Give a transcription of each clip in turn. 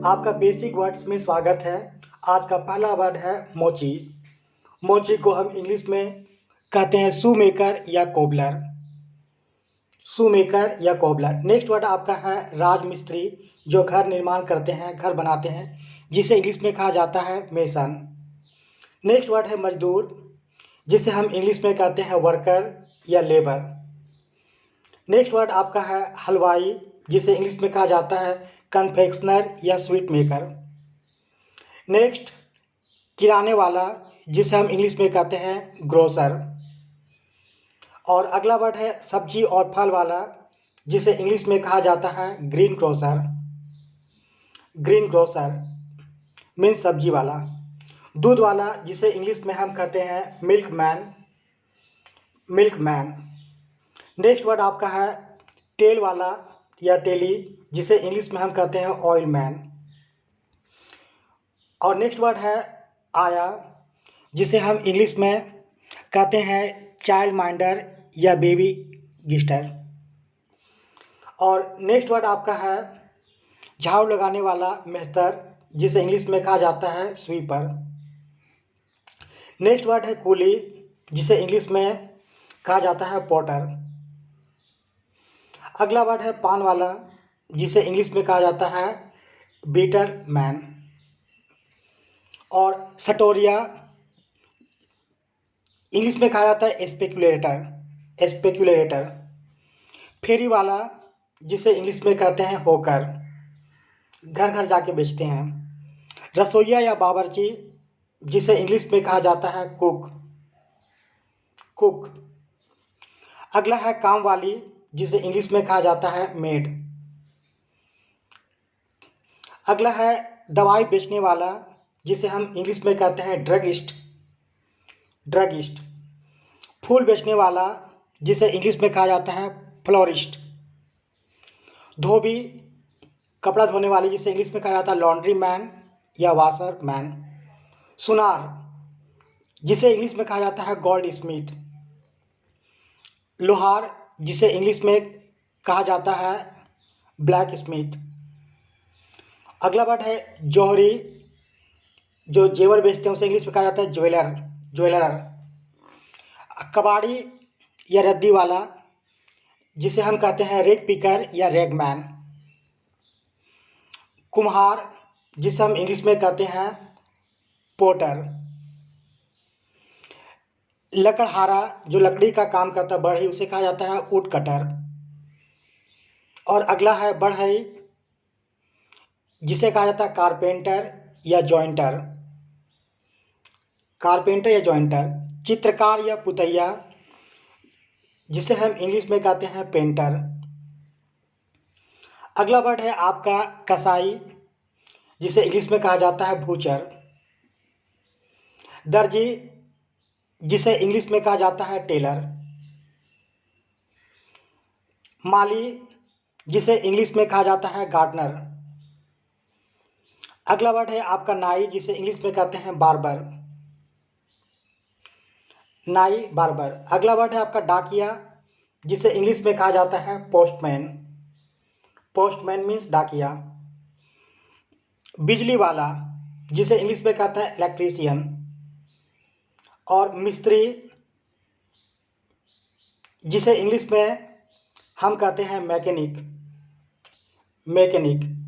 आपका basic words में स्वागत है। आज का पहला वर्ड है मोची। मोची को हम इंग्लिश में कहते हैं शू मेकर या कोबलर। शू मेकर या कोबलर। नेक्स्ट वर्ड आपका है राजमिस्त्री, जो घर निर्माण करते हैं, घर बनाते हैं, जिसे इंग्लिश में कहा जाता है मेसन। नेक्स्ट वर्ड है मजदूर, जिसे हम इंग्लिश में कहते हैं वर्कर या लेबर। नेक्स्ट वर्ड आपका है हलवाई, जिसे इंग्लिश में कहा जाता है कन्फेक्शनर या स्वीट मेकर। नेक्स्ट किराने वाला, जिसे हम इंग्लिश में कहते हैं ग्रोसर। और अगला वर्ड है सब्जी और फल वाला, जिसे इंग्लिश में कहा जाता है green grocer. Green grocer means सब्जी वाला। दूध वाला, जिसे इंग्लिश में हम कहते हैं milk man. Milk man. Next word आपका है तेल वाला या तेली, जिसे इंग्लिश में हम कहते हैं ऑयल मैन। और नेक्स्ट वर्ड है आया, जिसे हम इंग्लिश में कहते हैं चाइल्ड माइंडर या बेबी गिस्टर। और नेक्स्ट वर्ड आपका है झाड़ू लगाने वाला मेस्तर, जिसे इंग्लिश में कहा जाता है स्वीपर। नेक्स्ट वर्ड है कूली, जिसे इंग्लिश में कहा जाता है पोटर। अगला वर्ड है पान वाला, जिसे इंग्लिश में कहा जाता है बीटर मैन। और सटोरिया इंग्लिश में कहा जाता है स्पेक्यूलेटर। स्पेक्यूलेटर। फेरी वाला, जिसे इंग्लिश में कहते हैं होकर, घर घर जाके बेचते हैं। रसोइया या बावर्ची, जिसे इंग्लिश में कहा जाता है कुक। कुक। अगला है काम वाली, जिसे इंग्लिश में कहा जाता है मेड। अगला है दवाई बेचने वाला, जिसे हम इंग्लिश में कहते हैं ड्रगिस्ट। ड्रगिस्ट। फूल बेचने वाला, जिसे इंग्लिश में कहा जाता है फ्लोरिस्ट। धोबी कपड़ा धोने वाले, जिसे इंग्लिश में कहा जाता है लॉन्ड्री मैन या वाशर मैन। सुनार, जिसे इंग्लिश में कहा जाता है गोल्ड स्मिथ। लोहार, जिसे इंग्लिश में कहा जाता है ब्लैक स्मिथ। अगला वर्ड है जौहरी, जो जेवर बेचते हैं, उसे इंग्लिश में कहा जाता है ज्वेलर। ज्वेलर। कबाड़ी या रद्दी वाला, जिसे हम कहते हैं रेग पिकर या रेग मैन। कुम्हार, जिसे हम इंग्लिश में कहते हैं पोटर। लकड़हारा, जो लकड़ी का काम करता है, बढ़ई, उसे कहा जाता है वुड कटर। और अगला है बढ़ई, जिसे कहा जाता है कारपेंटर या जॉइंटर। कारपेंटर या जॉइंटर। चित्रकार या पुतैया, जिसे हम इंग्लिश में कहते हैं पेंटर। अगला वर्ड है आपका कसाई, जिसे इंग्लिश में कहा जाता है बूचर। दर्जी, जिसे इंग्लिश में कहा जाता है टेलर। माली, जिसे इंग्लिश में कहा जाता है गार्डनर। अगला वर्ड है आपका नाई, जिसे इंग्लिश में कहते हैं बार्बर। नाई, बार्बर। अगला वर्ड है आपका डाकिया, जिसे इंग्लिश में कहा जाता है पोस्टमैन। पोस्टमैन मीन्स डाकिया। बिजली वाला, जिसे इंग्लिश में कहते हैं इलेक्ट्रीशियन। और मिस्त्री, जिसे इंग्लिश में हम कहते हैं मैकेनिक। मैकेनिक।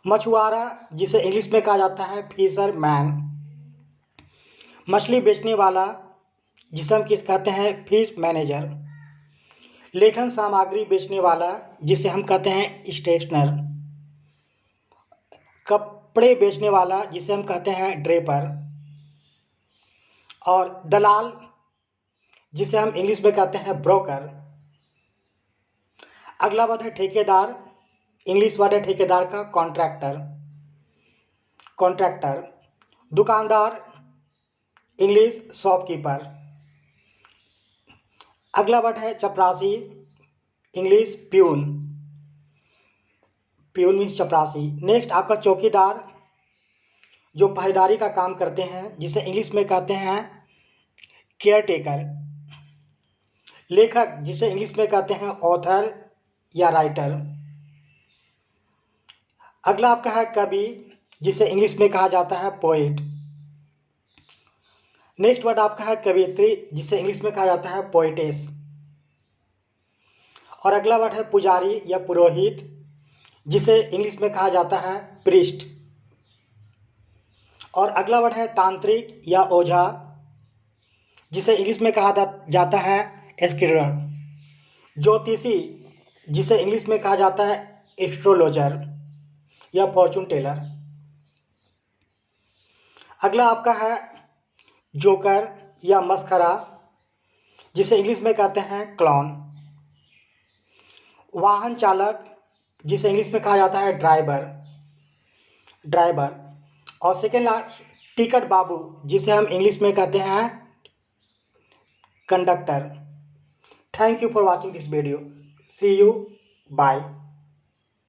मछुआरा, जिसे इंग्लिश में कहा जाता है फिशर मैन। मछली बेचने वाला, जिसे हम किस कहते हैं फिश मैनेजर। लेखन सामग्री बेचने वाला, जिसे हम कहते हैं स्टेशनर। कपड़े बेचने वाला, जिसे हम कहते हैं ड्रेपर। और दलाल, जिसे हम इंग्लिश में कहते हैं ब्रोकर। अगला वर्ड है ठेकेदार। इंग्लिश वर्ड है ठेकेदार का कॉन्ट्रैक्टर। कॉन्ट्रैक्टर। दुकानदार, इंग्लिश शॉपकीपर। अगला वर्ड है चपरासी, इंग्लिश प्यून। प्यून मीन्स चपरासी। नेक्स्ट आपका चौकीदार, जो पहरेदारी का काम करते हैं, जिसे इंग्लिश में कहते हैं केयर टेकर। लेखक, जिसे इंग्लिश में कहते हैं ऑथर या राइटर। अगला आपका है कवि, जिसे इंग्लिश में कहा जाता है पोएट। नेक्स्ट वर्ड आपका है कवियत्री, जिसे इंग्लिश में कहा जाता है पोएटेस। और अगला वर्ड है पुजारी या पुरोहित, जिसे इंग्लिश में कहा जाता है प्रीस्ट। और अगला वर्ड है तांत्रिक या ओझा, जिसे इंग्लिश में कहा जाता है एस्ट्रोलर। ज्योतिषी, जिसे इंग्लिश में कहा जाता है एस्ट्रोलॉजर या फॉर्चून टेलर। अगला आपका है जोकर या मस्खरा, जिसे इंग्लिश में कहते हैं क्लाउन। वाहन चालक, जिसे इंग्लिश में कहा जाता है ड्राइवर। और सेकेंड लास्ट टिकट बाबू, जिसे हम इंग्लिश में कहते हैं conductor. Thank you for watching this video. See you, bye.